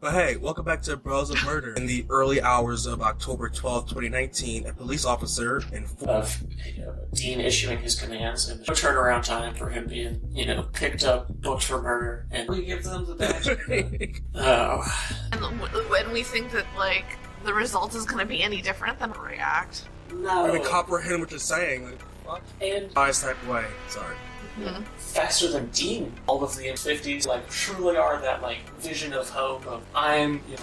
But hey, welcome back to Bros of Murder. In the early hours of October 12, 2019, a police officer in Dean issuing his commands and no turnaround time for him being, picked up, booked for murder, and we give them the badge. And when we think that, the result is going to be any different, then react. No. And the comprehend what you're saying. Fuck. And Eyes type way. Sorry. Mm-hmm. Faster than Dean. All of the M50s, truly are that, vision of hope of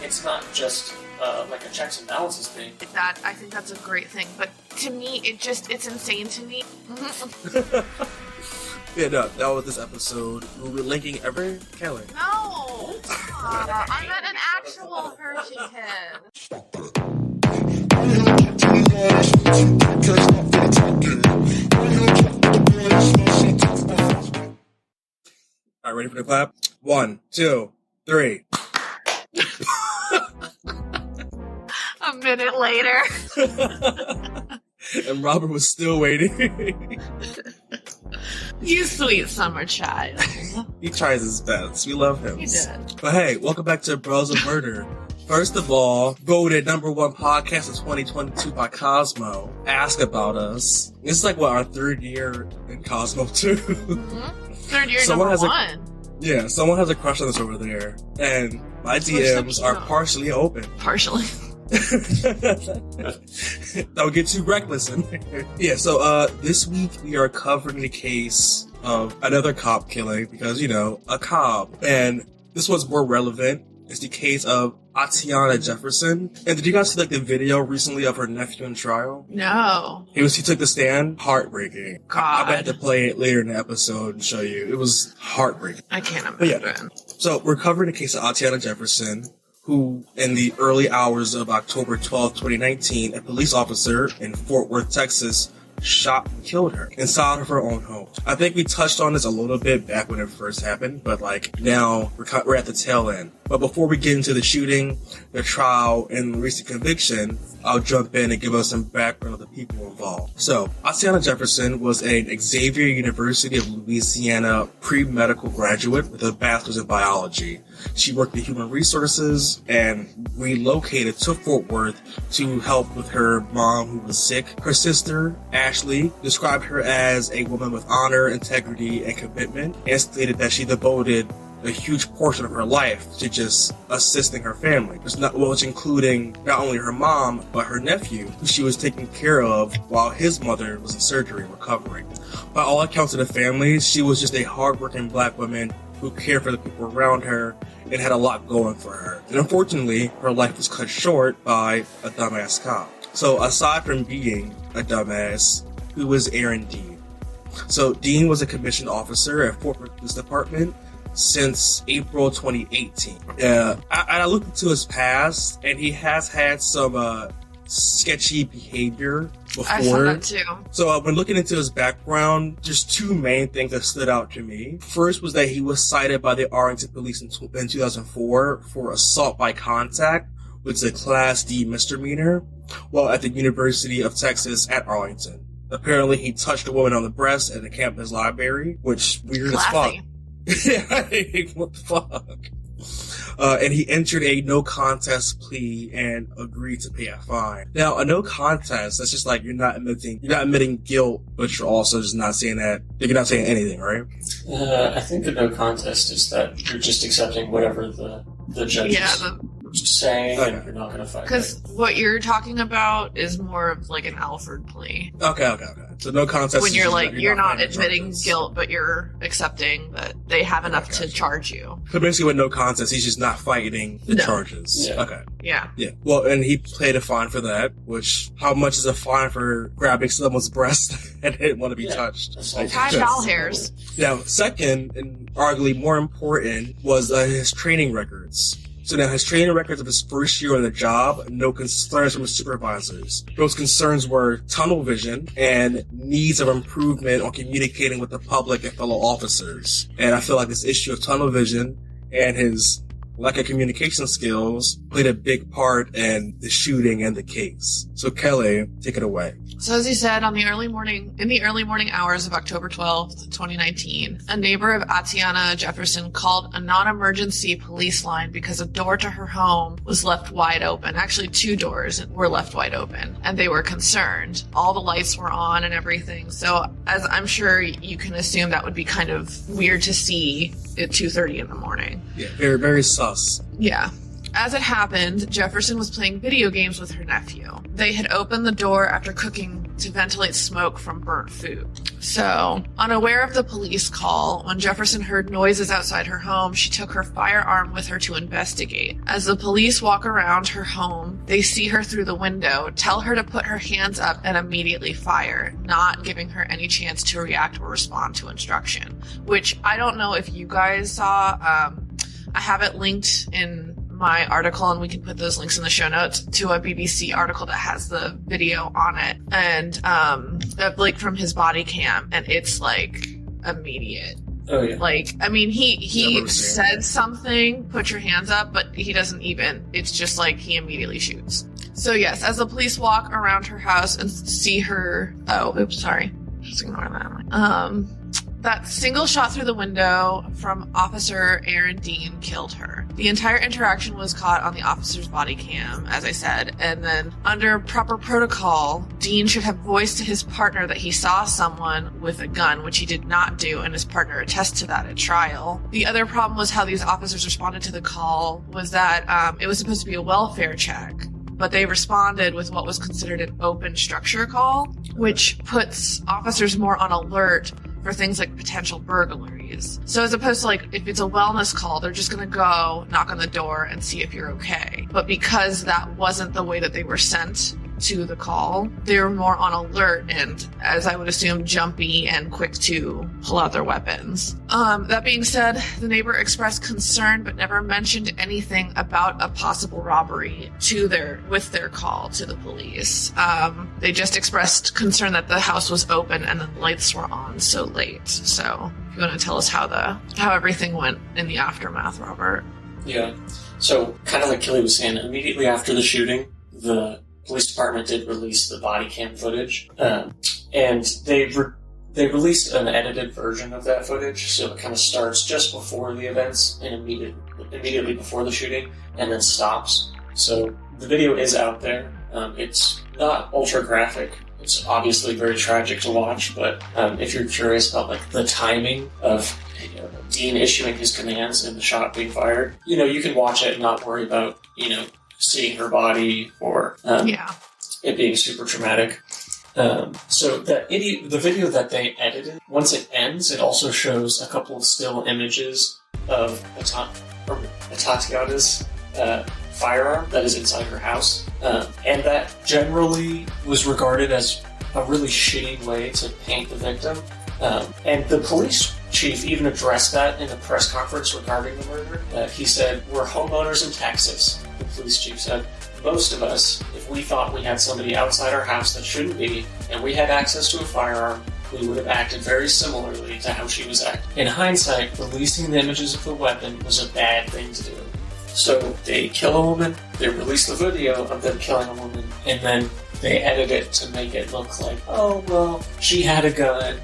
it's not just, a checks and balances thing. I think that's a great thing, but to me, it's insane to me. Yeah, no, that was this episode. We'll be linking every Kelly. No! I meant an actual Hershey Alright, ready for the clap? 1, 2, 3. A minute later. And Robert was still waiting. You sweet summer child. He tries his best. We love him. He did. But hey, welcome back to Bros of Murder. First of all, voted #1 podcast of 2022 by Cosmo. Ask about us. It's our third year in Cosmo too. Mm-hmm. Third year someone number has one. Someone has a crush on us over there. And my DMs are partially open. Partially. Don't get too reckless in there. Yeah, so this week we are covering the case of another cop killing because, a cop. And this one's more relevant. It's the case of Atatiana Jefferson. And did you guys see the video recently of her nephew in trial? No. He took the stand. Heartbreaking. God. I had to play it later in the episode and show you. It was heartbreaking. I can't imagine. Yeah. So we're covering the case of Atatiana Jefferson, who, in the early hours of October 12, 2019, a police officer in Fort Worth, Texas, shot and killed her inside of her own home. I think we touched on this a little bit back when it first happened, but now we're at the tail end. But before we get into the shooting, the trial, and the recent conviction, I'll jump in and give us some background of the people involved. So, Atatiana Jefferson was an Xavier University of Louisiana pre-medical graduate with a bachelor's in biology. She worked in human resources and relocated to Fort Worth to help with her mom who was sick. Her sister, Ashley, described her as a woman with honor, integrity, and commitment, and stated that she devoted a huge portion of her life to just assisting her family, which including not only her mom, but her nephew, who she was taking care of while his mother was in surgery recovering. By all accounts of the family, she was just a hardworking black woman who cared for the people around her and had a lot going for her. And unfortunately, her life was cut short by a dumbass cop. So aside from being a dumbass, who was Aaron Dean? So Dean was a commissioned officer at Fort Worth Police Department since April 2018. I looked into his past, and he has had some sketchy behavior before. I saw that too. So when looking into his background, there's two main things that stood out to me. First was that he was cited by the Arlington Police in 2004 for assault by contact, which is a Class D misdemeanor, while at the University of Texas at Arlington. Apparently, he touched a woman on the breast at the campus library, which weird as fuck. What the fuck? And he entered a no contest plea and agreed to pay a fine. Now, a no contest, that's just you're not admitting guilt, but you're also just not saying you're not saying anything, right? I think the no contest is that you're just accepting whatever the judge is saying, and you're not going to fight. Because what you're talking about is more of an Alford plea. Okay. So no contest. When you're not admitting guilt, but you're accepting that they have enough to charge you. So basically with no contest, he's just not fighting the charges. Yeah. Okay. Yeah. Well, and he paid a fine for that, which, how much is a fine for grabbing someone's breast and didn't want to be touched? $5 hairs. Now, second, and arguably more important, was his training records. So now his training records of his first year on the job, no concerns from his supervisors. Those concerns were tunnel vision and needs of improvement on communicating with the public and fellow officers. And I feel like this issue of tunnel vision and his lack of communication skills played a big part in the shooting and the case. So Kelly, take it away. So as he said, in the early morning hours of October 12th, 2019, a neighbor of Atatiana Jefferson called a non-emergency police line because a door to her home was left wide open. Actually, 2 doors were left wide open, and they were concerned. All the lights were on and everything. So as I'm sure you can assume, that would be kind of weird to see at 2:30 in the morning. Yeah, very, very sus. Yeah. As it happened, Jefferson was playing video games with her nephew. They had opened the door after cooking to ventilate smoke from burnt food. So, unaware of the police call, when Jefferson heard noises outside her home, she took her firearm with her to investigate. As the police walk around her home, they see her through the window, tell her to put her hands up, and immediately fire, not giving her any chance to react or respond to instruction. Which, I don't know if you guys saw. I have it linked in my article, and we can put those links in the show notes, to a BBC article that has the video on it, and like from his body cam, and it's like immediate. Oh yeah. Like, I mean, he said something, put your hands up, but he doesn't even. It's just like he immediately shoots. So yes, as the police walk around her house and see her, just ignore that. That single shot through the window from Officer Aaron Dean killed her. The entire interaction was caught on the officer's body cam, as I said, and then under proper protocol, Dean should have voiced to his partner that he saw someone with a gun, which he did not do, and his partner attests to that at trial. The other problem was how these officers responded to the call was that it was supposed to be a welfare check, but they responded with what was considered an open structure call, which puts officers more on alert for things like potential burglaries. So as opposed to, like, if it's a wellness call, they're just going to go knock on the door and see if you're okay. But because that wasn't the way that they were sent to the call, they were more on alert and, as I would assume, jumpy and quick to pull out their weapons. That being said, the neighbor expressed concern but never mentioned anything about a possible robbery with their call to the police. They just expressed concern that the house was open and the lights were on so late. So if you want to tell us how everything went in the aftermath, Robert. Yeah. So kind of like Kelly was saying, immediately after the shooting, the police department did release the body cam footage, and they released an edited version of that footage, so it kind of starts just before the events and immediately before the shooting, and then stops. So the video is out there. It's not ultra graphic. It's obviously very tragic to watch, but if you're curious about like the timing of Dean issuing his commands and the shot being fired, you can watch it and not worry about seeing her body or it being super traumatic. So the video that they edited, once it ends, it also shows a couple of still images of Atatiana's firearm that is inside her house. And that generally was regarded as a really shitty way to paint the victim. And the police chief even addressed that in a press conference regarding the murder. He said, "We're homeowners in Texas," the police chief said. "Most of us, if we thought we had somebody outside our house that shouldn't be, and we had access to a firearm, we would have acted very similarly to how she was acting." In hindsight, releasing the images of the weapon was a bad thing to do. So they kill a woman, they release the video of them killing a woman, and then they edit it to make it look like, oh, well, she had a gun.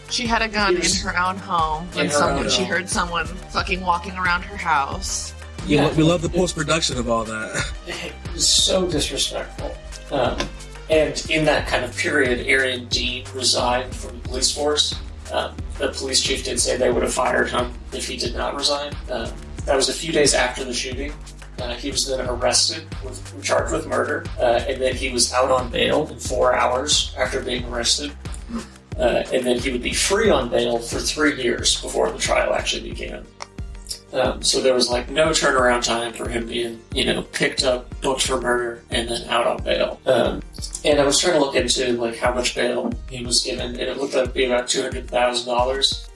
She had a gun in her own home when she heard someone fucking walking around her house. Yeah, we love the post-production of all that. It was so disrespectful. And in that kind of period, Aaron Dean resigned from the police force. The police chief did say they would have fired him if he did not resign. That was a few days after the shooting. He was then arrested, charged with murder, and then he was out on bail in 4 hours after being arrested. And then he would be free on bail for 3 years before the trial actually began. So there was like no turnaround time for him being, picked up, booked for murder, and then out on bail. And I was trying to look into like how much bail he was given, and it looked like it'd be about $200,000.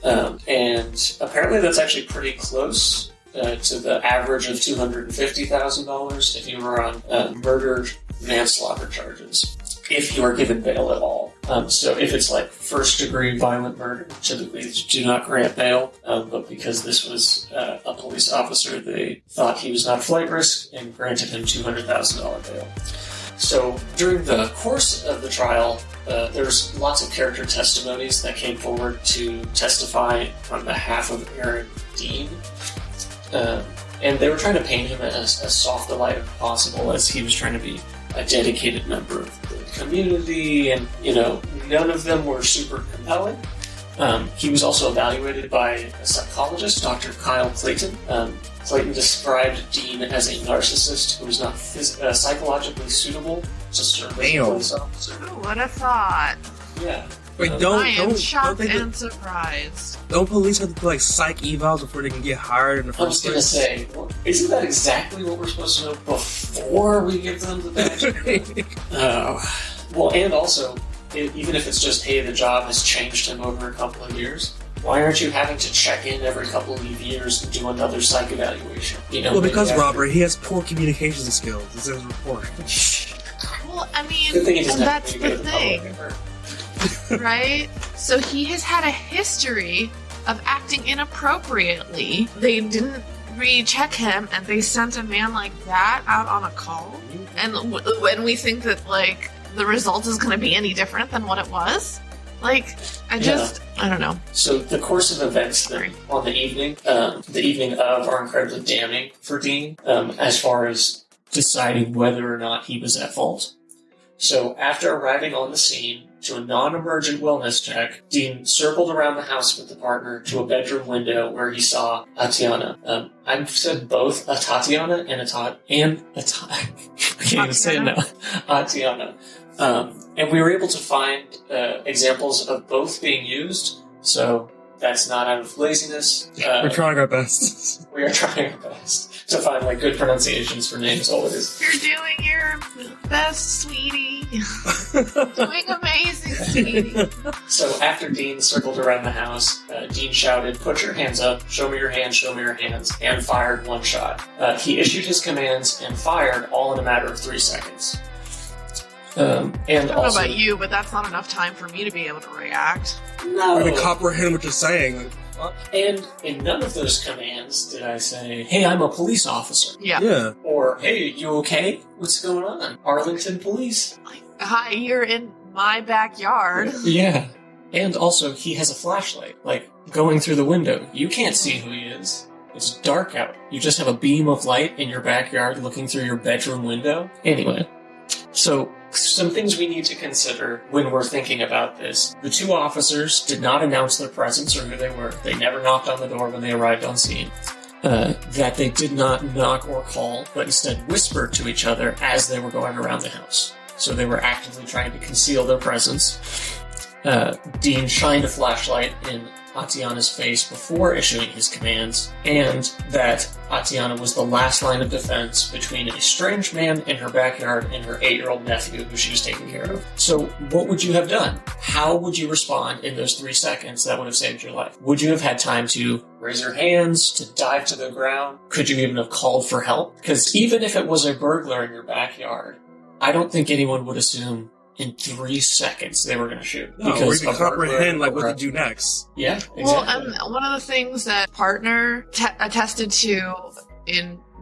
And apparently that's actually pretty close to the average of $250,000 if you were on murder manslaughter charges, if you are given bail at all. So if it's like first-degree violent murder, typically they do not grant bail. But because this was a police officer, they thought he was not a flight risk and granted him $200,000 bail. So during the course of the trial, there's lots of character testimonies that came forward to testify on behalf of Aaron Dean. And they were trying to paint him as soft a light as possible, as he was trying to be a dedicated member of the community, and, none of them were super compelling. He was also evaluated by a psychologist, Dr. Kyle Clayton. Clayton described Dean as a narcissist who was not psychologically suitable to serve as a police officer. Oh, what a thought. Yeah. Wait, I am shocked and surprised. Don't police have to do psych evals before they can get hired in the first place? I was going to say, isn't that exactly what we're supposed to know before we give them the badge? Well, and also, even if it's just, hey, the job has changed him over a couple of years, why aren't you having to check in every couple of years and do another psych evaluation? Well, because, Robert, he has poor communication skills. It's in his report. Well, I mean, and that's the thing. Right? So he has had a history of acting inappropriately. They didn't recheck him, and they sent a man like that out on a call. And when we think that, the result is going to be any different than what it was, I don't know. So the course of events on the evening of are incredibly damning for Dean, as far as deciding whether or not he was at fault. So after arriving on the scene to a non-emergent wellness check, Dean circled around the house with the partner to a bedroom window where he saw Atatiana. I've said both Atatiana and I can't even say it now. Atatiana. And we were able to find examples of both being used, so that's not out of laziness. We're trying our best. We are trying our best to find good pronunciations for names always. You're doing your best, sweetie. Doing amazing, sweetie. So after Dean circled around the house, Dean shouted, "Put your hands up, show me your hands, show me your hands," and fired one shot. He issued his commands and fired all in a matter of 3 seconds. And I don't know about you, but that's not enough time for me to be able to react. No. Or to comprehend what you're saying. And in none of those commands did I say, "Hey, I'm a police officer." Yeah. Or, "Hey, you okay? What's going on? Arlington Police." Hi, you're in my backyard. Yeah. And also, he has a flashlight, going through the window. You can't see who he is. It's dark out. You just have a beam of light in your backyard looking through your bedroom window. Anyway. So, some things we need to consider when we're thinking about this. The two officers did not announce their presence or who they were. They never knocked on the door when they arrived on scene. That they did not knock or call, but instead whispered to each other as they were going around the house. So they were actively trying to conceal their presence. Dean shined a flashlight in Atatiana's face before issuing his commands, and that Atatiana was the last line of defense between a strange man in her backyard and her 8-year-old nephew who she was taking care of. So what would you have done? How would you respond in those 3 seconds that would have saved your life? Would you have had time to raise your hands, to dive to the ground? Could you even have called for help? Because even if it was a burglar in your backyard, I don't think anyone would assume in 3 seconds they were going to shoot. No, because we can comprehend what to do next. Yeah, exactly. Well, one of the things that partner attested to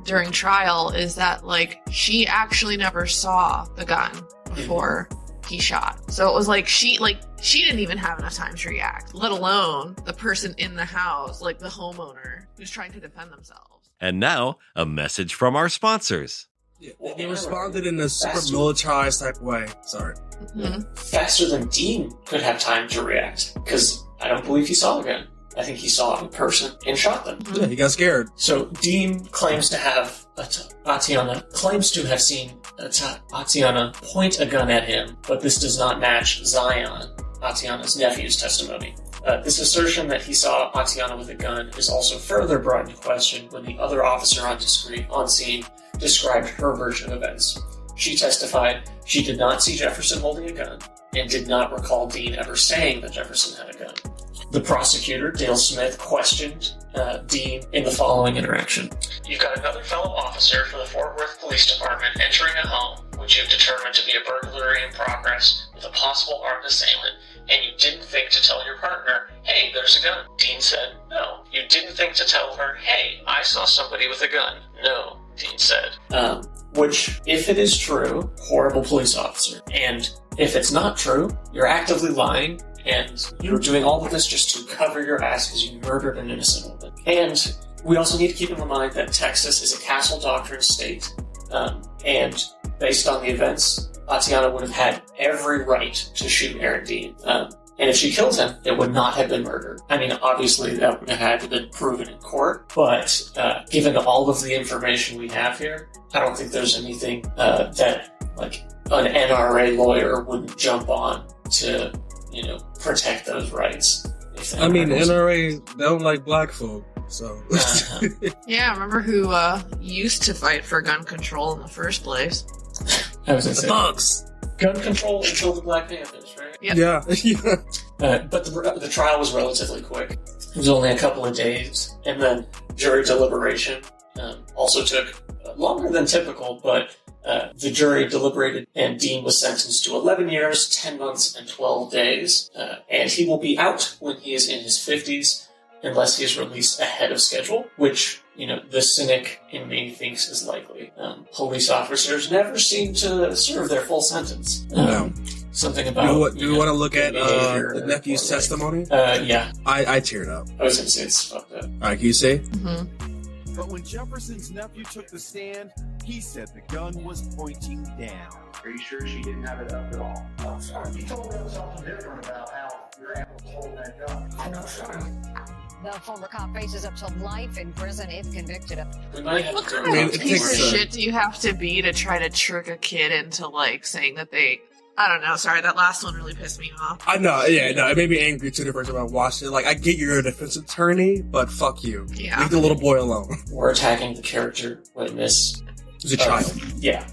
during trial is that she actually never saw the gun before he shot. So it was she didn't even have enough time to react, let alone the person in the house, the homeowner who's trying to defend themselves. And now, a message from our sponsors. Yeah, they responded in a super militarized type way. Sorry. Mm-hmm. Faster than Dean could have time to react, because I don't believe he saw the gun. I think he saw a person and shot them. Yeah, he got scared. So Dean claims to have seen Atatiana point a gun at him, but this does not match Zion, Atatiana's nephew's testimony. This assertion that he saw Atatiana with a gun is also further brought into question when the other officer on scene described her version of events. She testified she did not see Jefferson holding a gun and did not recall Dean ever saying that Jefferson had a gun. The prosecutor, Dale Smith, questioned Dean in the following interaction. "You've got another fellow officer from the Fort Worth Police Department entering a home which you've determined to be a burglary in progress with a possible armed assailant, and you didn't think to tell your partner, hey, there's a gun. Dean said, no. You didn't think to tell her, hey, I saw somebody with a gun. No, Dean said. Which, if it is true, horrible police officer. And if it's not true, you're actively lying, and you're doing all of this just to cover your ass because you murdered an innocent woman. And we also need to keep in mind that Texas is a castle doctrine state, and based on the events, Atatiana would have had every right to shoot Aaron Dean. And if she killed him, it would not have been murder. I mean, obviously, that would have had to been proven in court, but given all of the information we have here, I don't think there's anything that, like, an NRA lawyer wouldn't jump on to, protect those rights. I mean, NRA, they don't like black folk, so... Yeah, remember who used to fight for gun control in the first place? I was going to say... Thugs! Gun control until the Black Panthers, right? Yep. Yeah. But the trial was relatively quick. It was only a couple of days, and then jury deliberation also took longer than typical, but the jury deliberated, and Dean was sentenced to 11 years, 10 months, and 12 days, and he will be out when he is in his 50s, unless he is released ahead of schedule, which, the cynic in me thinks is likely. Police officers never seem to serve their full sentence. No. Something about... Do you want to look at the nephew's testimony? Yeah. I teared up. I was going to say it's fucked up. Alright, can you say? Mm-hmm. But when Jefferson's nephew took the stand, he said the gun was pointing down. Are you sure she didn't have it up at all? I'm sorry. You told me something different about how you're able to hold that gun. I'm not sorry. The former cop faces up to life in prison if convicted of. We might have What to kind of piece of shit do you have to be to try to trick a kid into, saying that they... I don't know, sorry, that last one really pissed me off. I know, yeah, no, it made me angry too the first time I watched it. I get you're a defense attorney, but fuck you. Yeah. Leave the little boy alone. We're attacking the character witness. He's a child. Yeah.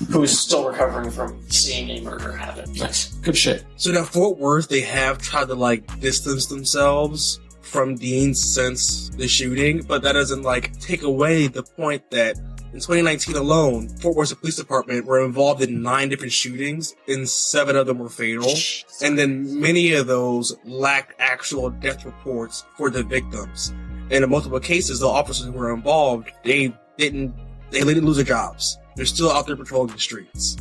Who is still recovering from seeing a murder happen. Nice. Good shit. So at Fort Worth, they have tried to, distance themselves from Dean since the shooting, but that doesn't, take away the point that in 2019 alone, Fort Worth Police Department were involved in 9 different shootings, and 7 of them were fatal. And then many of those lacked actual death reports for the victims. And in multiple cases, the officers who were involved, they didn't lose their jobs. They're still out there patrolling the streets.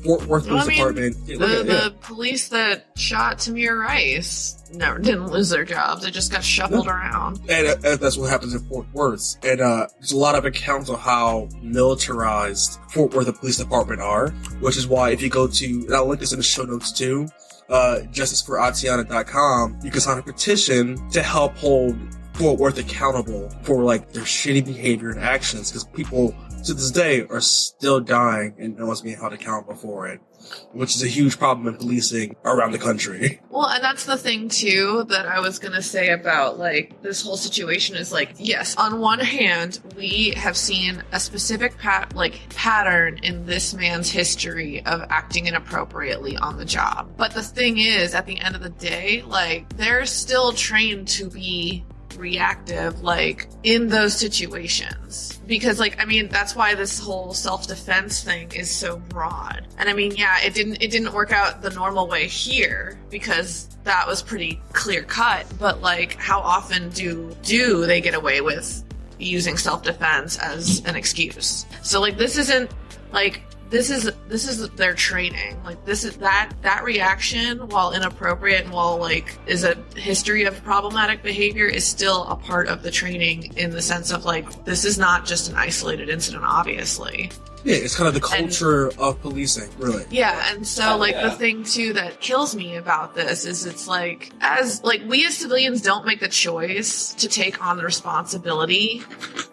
Fort Worth Police Department. The police that shot Tamir Rice didn't lose their jobs. They just got shuffled around. And that's what happens in Fort Worth. And there's a lot of accounts of how militarized Fort Worth Police Department are, which is why if you go to, and I'll link this in the show notes too, justiceforatatiana.com, you can sign a petition to help hold Fort Worth accountable for their shitty behavior and actions, because people to this day are still dying and no one's being held accountable for it, which is a huge problem in policing around the country. Well, and that's the thing too that I was gonna say about this whole situation is yes, on one hand we have seen a specific pattern in this man's history of acting inappropriately on the job, but the thing is, at the end of the day, they're still trained to be reactive in those situations, because that's why this whole self-defense thing is so broad. And it didn't work out the normal way here because that was pretty clear cut, but how often do they get away with using self-defense as an excuse? So this isn't this is their training. This is that reaction, while inappropriate and while is a history of problematic behavior, is still a part of the training, in the sense of this is not just an isolated incident, obviously. Yeah, it's kind of the culture of policing, really. Yeah, and so the thing too that kills me about this is it's we as civilians don't make the choice to take on the responsibility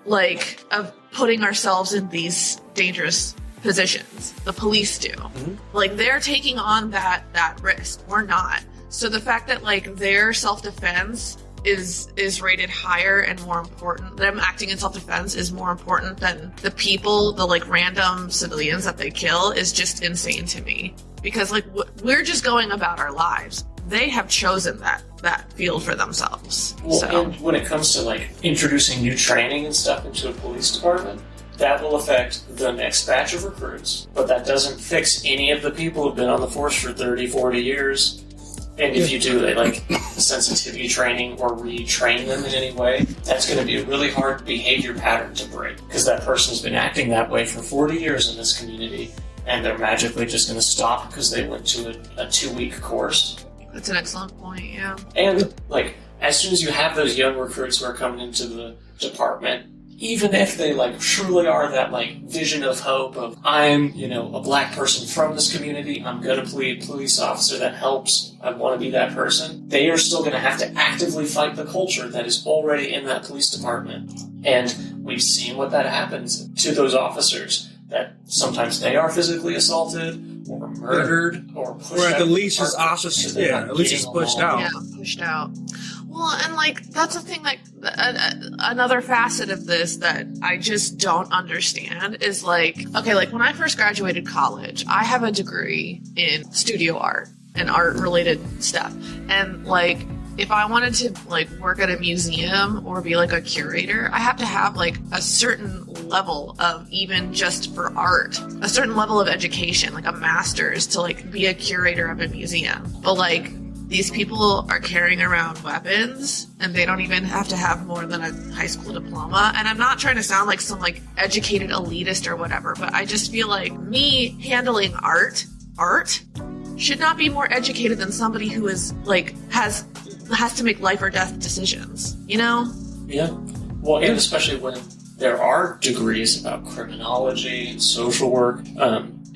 of putting ourselves in these dangerous positions. The police do. Mm-hmm. They're taking on that risk. We're not. So the fact that their self-defense is rated higher and more important, them acting in self-defense is more important than the people, the random civilians that they kill, is just insane to me. Because we're just going about our lives. They have chosen that field for themselves. Well, and when it comes to introducing new training and stuff into a police department, that will affect the next batch of recruits, but that doesn't fix any of the people who've been on the force for 30, 40 years. And if you do sensitivity training or retrain them in any way, that's going to be a really hard behavior pattern to break, because that person's been acting that way for 40 years in this community, and they're magically just going to stop because they went to a 2-week course. That's an excellent point, yeah. And, as soon as you have those young recruits who are coming into the department, even if they, truly are that, vision of hope of, I'm, a black person from this community, I'm going to be a police officer that helps, I want to be that person, they are still going to have to actively fight the culture that is already in that police department. And we've seen what that happens to those officers, that sometimes they are physically assaulted, or murdered, or pushed out. Or at the least is ostracized, at least he's pushed out. Yeah, pushed out. Well, and that's the thing, another facet of this that I just don't understand is when I first graduated college, I have a degree in studio art and art related stuff. And if I wanted to work at a museum or be a curator, I have to have a certain level of, even just for art, a certain level of education, a master's to be a curator of a museum. But these people are carrying around weapons, and they don't even have to have more than a high school diploma. And I'm not trying to sound like some educated elitist or whatever, but I just feel me handling art should not be more educated than somebody who is has to make life or death decisions, Yeah. Well, and especially when there are degrees about criminology and social work,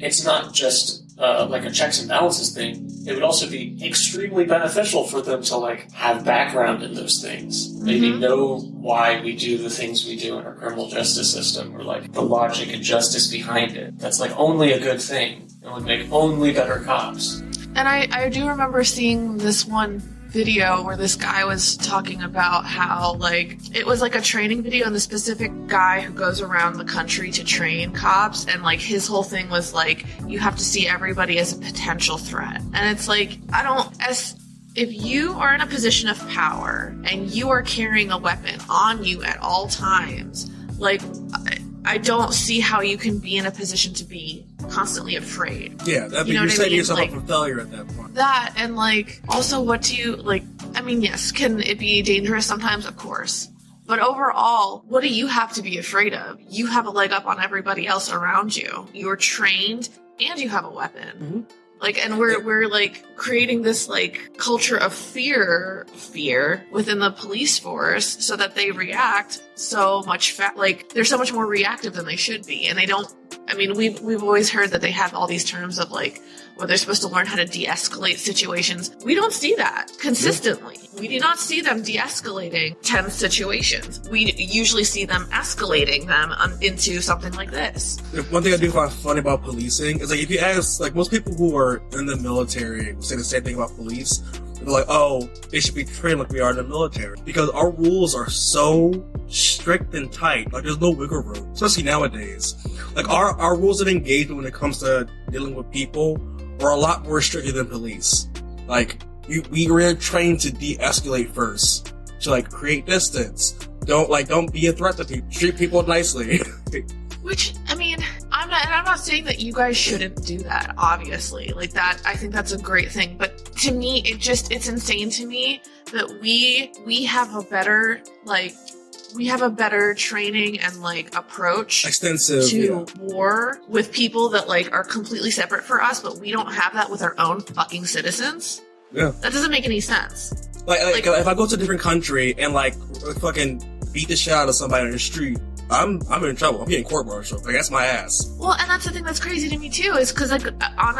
it's not just a checks and balances thing. It would also be extremely beneficial for them to have background in those things. Maybe know why we do the things we do in our criminal justice system, or the logic and justice behind it. That's only a good thing. It would make only better cops. And I do remember seeing this one video where this guy was talking about how it was a training video, and the specific guy who goes around the country to train cops, and his whole thing was you have to see everybody as a potential threat. And it's if you are in a position of power and you are carrying a weapon on you at all times, I don't see how you can be in a position to be constantly afraid. Yeah, you're setting yourself up for failure at that point. That, and also what do you, yes, can it be dangerous sometimes? Of course. But overall, what do you have to be afraid of? You have a leg up on everybody else around you. You're trained, and you have a weapon. Mm-hmm. And we're creating this culture of fear within the police force, so that they react so much they're so much more reactive than they should be. And they don't, we've always heard that they have all these terms of where they're supposed to learn how to de-escalate situations. We don't see that consistently. We do not see them de-escalating tense situations. We usually see them escalating them into something like this. One thing I do find funny about policing is if you ask most people who are in the military will say the same thing about police. They're they should be trained like we are in the military, because our rules are so strict and tight. There's no wiggle room, especially nowadays. Our rules of engagement when it comes to dealing with people are a lot more stricter than police. We were trained to de-escalate first, to create distance. Don't be a threat to people. Treat people nicely. Which, I'm not saying that you guys shouldn't do that, obviously. That, I think that's a great thing. But to me, it's insane to me that we have a better, we have a better training and approach to war with people that are completely separate for us, but we don't have that with our own fucking citizens. Yeah. That doesn't make any sense. If I go to a different country and fucking beat the shit out of somebody on the street, I'm in trouble. I'm getting court-martialed. That's my ass. Well, and that's the thing that's crazy to me too, is because on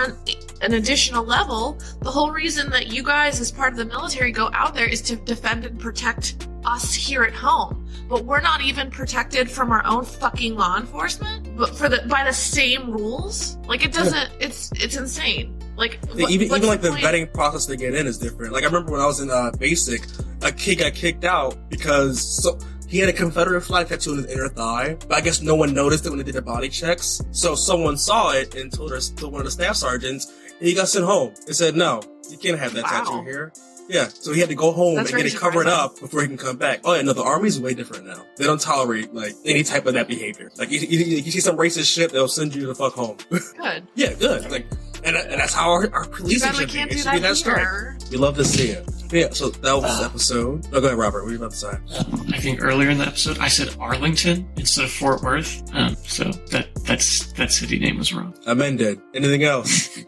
an additional level, the whole reason that you guys, as part of the military, go out there is to defend and protect us here at home. But we're not even protected from our own fucking law enforcement, but by the same rules. It doesn't. It's insane. Even the vetting process to get in is different. I remember when I was in basic, a kid got kicked out because he had a Confederate flag tattoo on his inner thigh, but I guess no one noticed it when they did the body checks. So someone saw it and told one of the staff sergeants, and he got sent home. They said, no, you can't have that tattoo here. Yeah, so he had to go home That's and get really it covered surprising. up before he can come back. Oh yeah, no, the army's way different now. They don't tolerate like any type of that behavior. Like you see some racist shit, they'll send you the fuck home. Good. Yeah, good. Like, and that's how our policing Too bad we should be. can't It do should be that that strict. here. We love to see it. Yeah, so that was this episode. Oh, go ahead, Robert. What were you about to say? I think earlier in the episode I said Arlington instead of Fort Worth. So that city name was wrong. Amended. Anything else?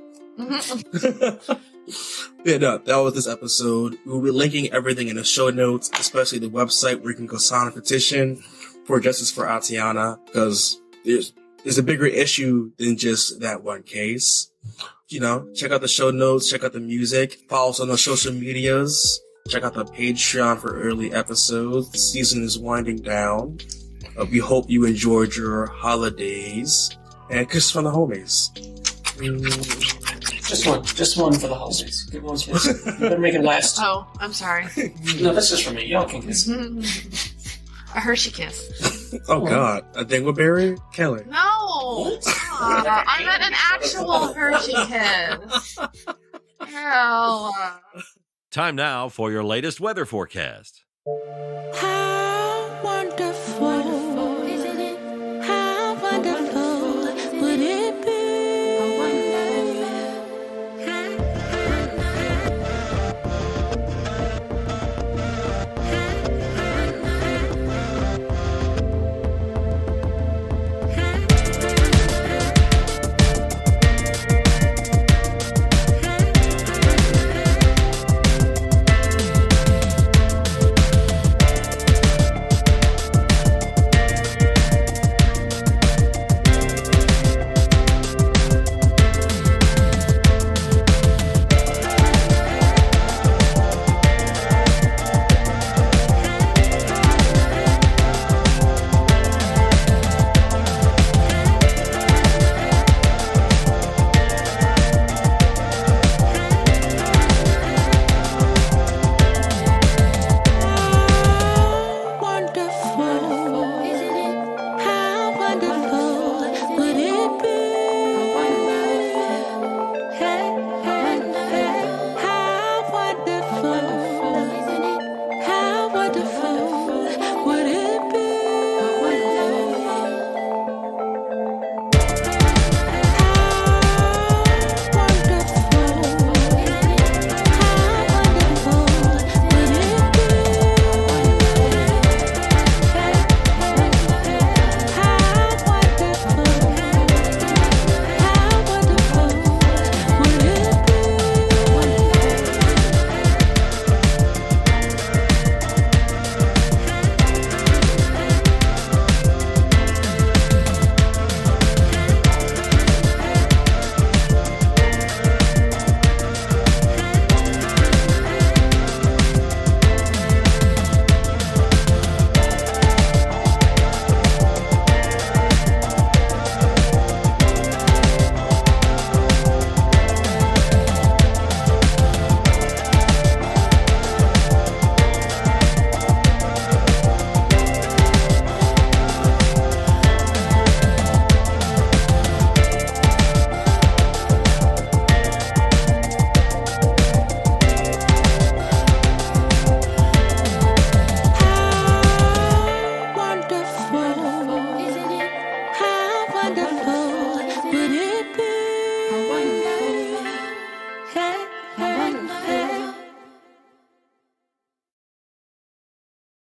Yeah, no, that was this episode. We'll be linking everything in the show notes, especially the website where you can go sign a petition for justice for Atatiana, because there's a bigger issue than just that one case. You know, check out the show notes, check out the music, follow us on the social medias, check out the Patreon for early episodes. The season is winding down. We hope you enjoyed your holidays. And kisses from the homies. Just one for the holidays. Give one kiss. You better make it last. Oh, I'm sorry. No, that's just for me. Y'all can kiss. A Hershey kiss. Oh God, a dingleberry? Kelly. No! I meant an actual Hershey kiss. Hell. Time now for your latest weather forecast. Hi.